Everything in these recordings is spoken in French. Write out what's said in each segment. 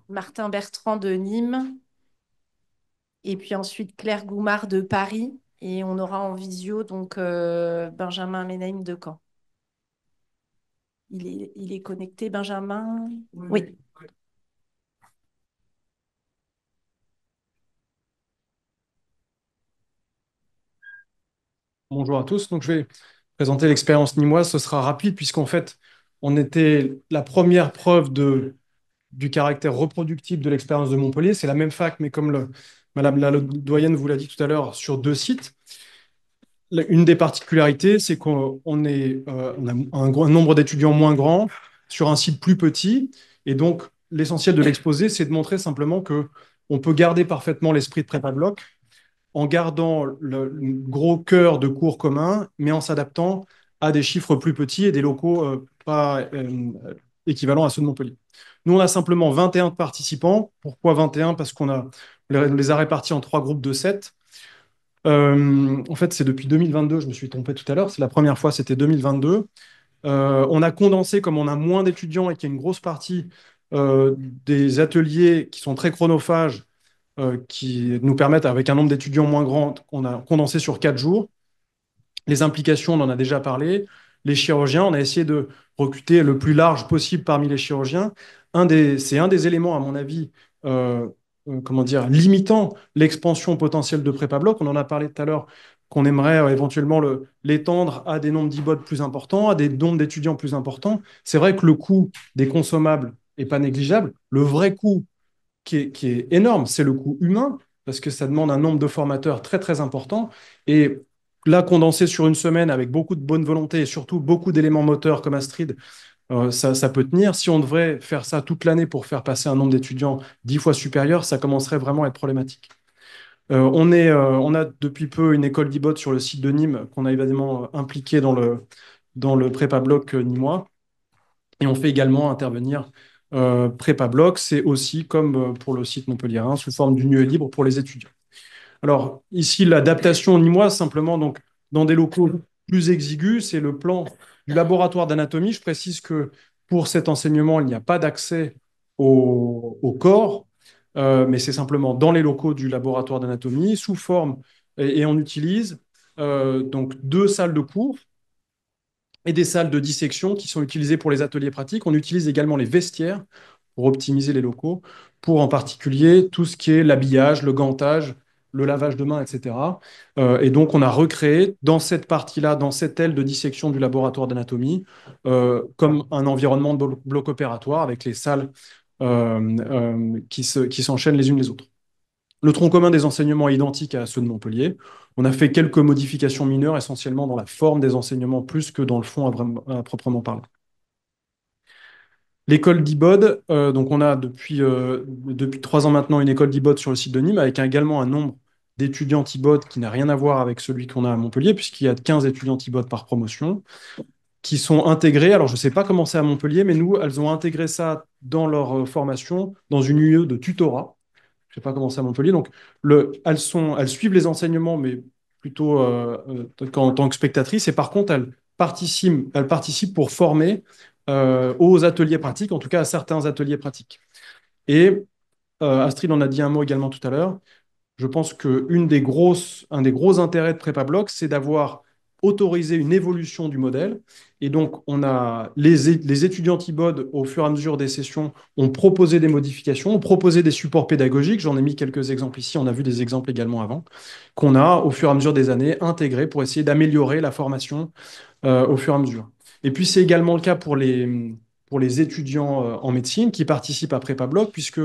Martin Bertrand de Nîmes, et puis ensuite Claire Goumard de Paris. Et on aura en visio donc Benjamin Menaim de Caen. Il est connecté, Benjamin? Oui. Bonjour à tous. Donc, je vais présenter l'expérience nîmoise. Ce sera rapide puisqu'en fait, on était la première preuve du caractère reproductible de l'expérience de Montpellier. C'est la même fac, mais comme Madame la doyenne vous l'a dit tout à l'heure, sur deux sites. Une des particularités, c'est on a un nombre d'étudiants moins grand sur un site plus petit. Et donc, l'essentiel de l'exposé, c'est de montrer simplement que on peut garder parfaitement l'esprit de prépa bloc en gardant le gros cœur de cours communs, mais en s'adaptant à des chiffres plus petits et des locaux pas équivalents à ceux de Montpellier. Nous, on a simplement 21 participants. Pourquoi 21? Parce on les a répartis en trois groupes de 7. En fait, c'est depuis 2022, je me suis trompé tout à l'heure, c'est la première fois, c'était 2022. On a condensé, comme on a moins d'étudiants et qu'il y a une grosse partie des ateliers qui sont très chronophages, qui nous permettent, avec un nombre d'étudiants moins grand, on a condensé sur 4 jours. Les implications, on en a déjà parlé. Les chirurgiens, on a essayé de recruter le plus large possible parmi les chirurgiens. C'est un des éléments, à mon avis, euh, comment dire, limitant l'expansion potentielle de prépa bloc. On en a parlé tout à l'heure, qu'on aimerait éventuellement l'étendre à des nombres d'IBOD plus importants, à des nombres d'étudiants plus importants. C'est vrai que le coût des consommables n'est pas négligeable. Le vrai coût qui est énorme, c'est le coût humain, parce que ça demande un nombre de formateurs très, très important. Et là, condensé sur une semaine avec beaucoup de bonne volonté et surtout beaucoup d'éléments moteurs comme Astrid, ça peut tenir. Si on devrait faire ça toute l'année pour faire passer un nombre d'étudiants 10 fois supérieur, ça commencerait vraiment à être problématique. On a depuis peu une école d'IBOT sur le site de Nîmes qu'on a évidemment impliquée dans le prépa bloc nîmois. Et on fait également intervenir prépa bloc. C'est aussi, comme pour le site montpelliérain, sous forme d'une UE libre pour les étudiants. Alors, ici, l'adaptation nîmoise, simplement, donc, dans des locaux plus exigus, c'est le plan du laboratoire d'anatomie. Je précise que pour cet enseignement, il n'y a pas d'accès au corps, mais c'est simplement dans les locaux du laboratoire d'anatomie, sous forme, et on utilise donc 2 salles de cours et des salles de dissection qui sont utilisées pour les ateliers pratiques. On utilise également les vestiaires pour optimiser les locaux, pour en particulier tout ce qui est l'habillage, le gantage, le lavage de mains, etc. Et donc, on a recréé dans cette partie-là, dans cette aile de dissection du laboratoire d'anatomie, comme un environnement de bloc opératoire avec les salles qui s'enchaînent les unes les autres. Le tronc commun des enseignements est identique à ceux de Montpellier. On a fait quelques modifications mineures, essentiellement dans la forme des enseignements, plus que dans le fond à proprement parler. L'école d'IBOD, donc on a depuis 3 ans maintenant une école d'IBOD sur le site de Nîmes, avec également un nombre d'étudiants IBOD qui n'a rien à voir avec celui qu'on a à Montpellier, puisqu'il y a 15 étudiants IBOD par promotion, qui sont intégrés. Alors, je ne sais pas comment c'est à Montpellier, mais nous, elles ont intégré ça dans leur formation, dans une UE de tutorat. Je ne sais pas comment c'est à Montpellier. Donc, elles suivent les enseignements, mais plutôt en tant que spectatrices. Et par contre, elles participent pour former aux ateliers pratiques, en tout cas à certains ateliers pratiques. Et Astrid en a dit un mot également tout à l'heure. Je pense un des gros intérêts de PrépaBloc, c'est d'avoir autorisé une évolution du modèle. Et donc, on a les étudiants IBOD, au fur et à mesure des sessions, ont proposé des modifications, ont proposé des supports pédagogiques. J'en ai mis quelques exemples ici, on a vu des exemples également avant, qu'on a, au fur et à mesure des années, intégrés pour essayer d'améliorer la formation au fur et à mesure. Et puis, c'est également le cas pour les étudiants en médecine qui participent à PrépaBloc, puisque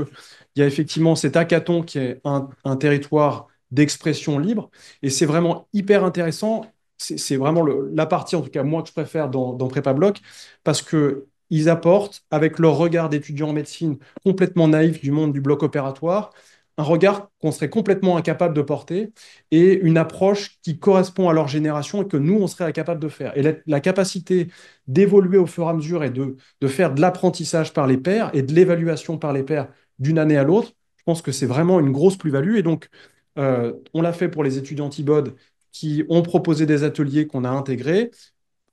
il y a effectivement cet hackathon qui est un territoire d'expression libre. Et c'est vraiment hyper intéressant. C'est vraiment la partie, en tout cas, moi, que je préfère dans PrépaBloc, parce qu'ils apportent, avec leur regard d'étudiants en médecine complètement naïf du monde du bloc opératoire, un regard qu'on serait complètement incapable de porter et une approche qui correspond à leur génération et que nous, on serait incapable de faire. Et la capacité d'évoluer au fur et à mesure et de faire de l'apprentissage par les pairs et de l'évaluation par les pairs d'une année à l'autre, je pense que c'est vraiment une grosse plus-value. Et donc, on l'a fait pour les étudiants IBOD qui ont proposé des ateliers qu'on a intégrés.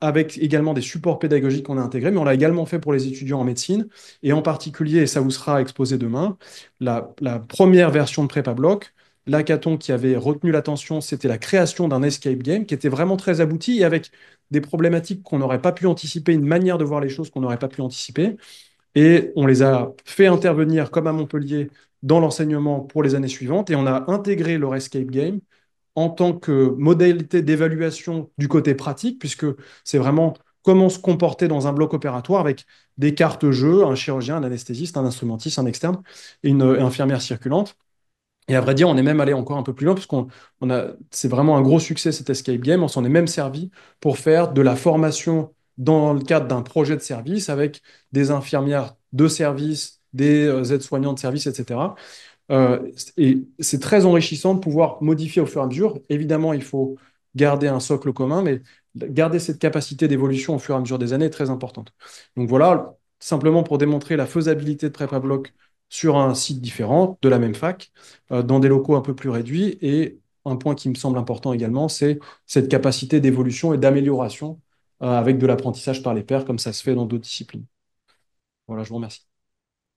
avec également des supports pédagogiques qu'on a intégrés, mais on l'a également fait pour les étudiants en médecine, et en particulier, et ça vous sera exposé demain, la première version de Prépa Bloc, l'hackathon qui avait retenu l'attention, c'était la création d'un escape game qui était vraiment très abouti et avec des problématiques qu'on n'aurait pas pu anticiper, une manière de voir les choses qu'on n'aurait pas pu anticiper. Et on les a fait intervenir, comme à Montpellier, dans l'enseignement pour les années suivantes. Et on a intégré leur escape game en tant que modalité d'évaluation du côté pratique, puisque c'est vraiment comment se comporter dans un bloc opératoire avec des cartes jeux, un chirurgien, un anesthésiste, un instrumentiste, un externe et une infirmière circulante. Et à vrai dire, on est même allé encore un peu plus loin, parce c'est vraiment un gros succès cet escape game. On s'en est même servi pour faire de la formation dans le cadre d'un projet de service avec des infirmières de service, des aides-soignants de service, etc. Euh, et c'est très enrichissant de pouvoir modifier au fur et à mesure. Évidemment, il faut garder un socle commun, mais garder cette capacité d'évolution au fur et à mesure des années est très importante. Donc voilà, simplement pour démontrer la faisabilité de Prépa Bloc sur un site différent, de la même fac, dans des locaux un peu plus réduits. Et un point qui me semble important également, c'est cette capacité d'évolution et d'amélioration avec de l'apprentissage par les pairs, comme ça se fait dans d'autres disciplines. Voilà, je vous remercie.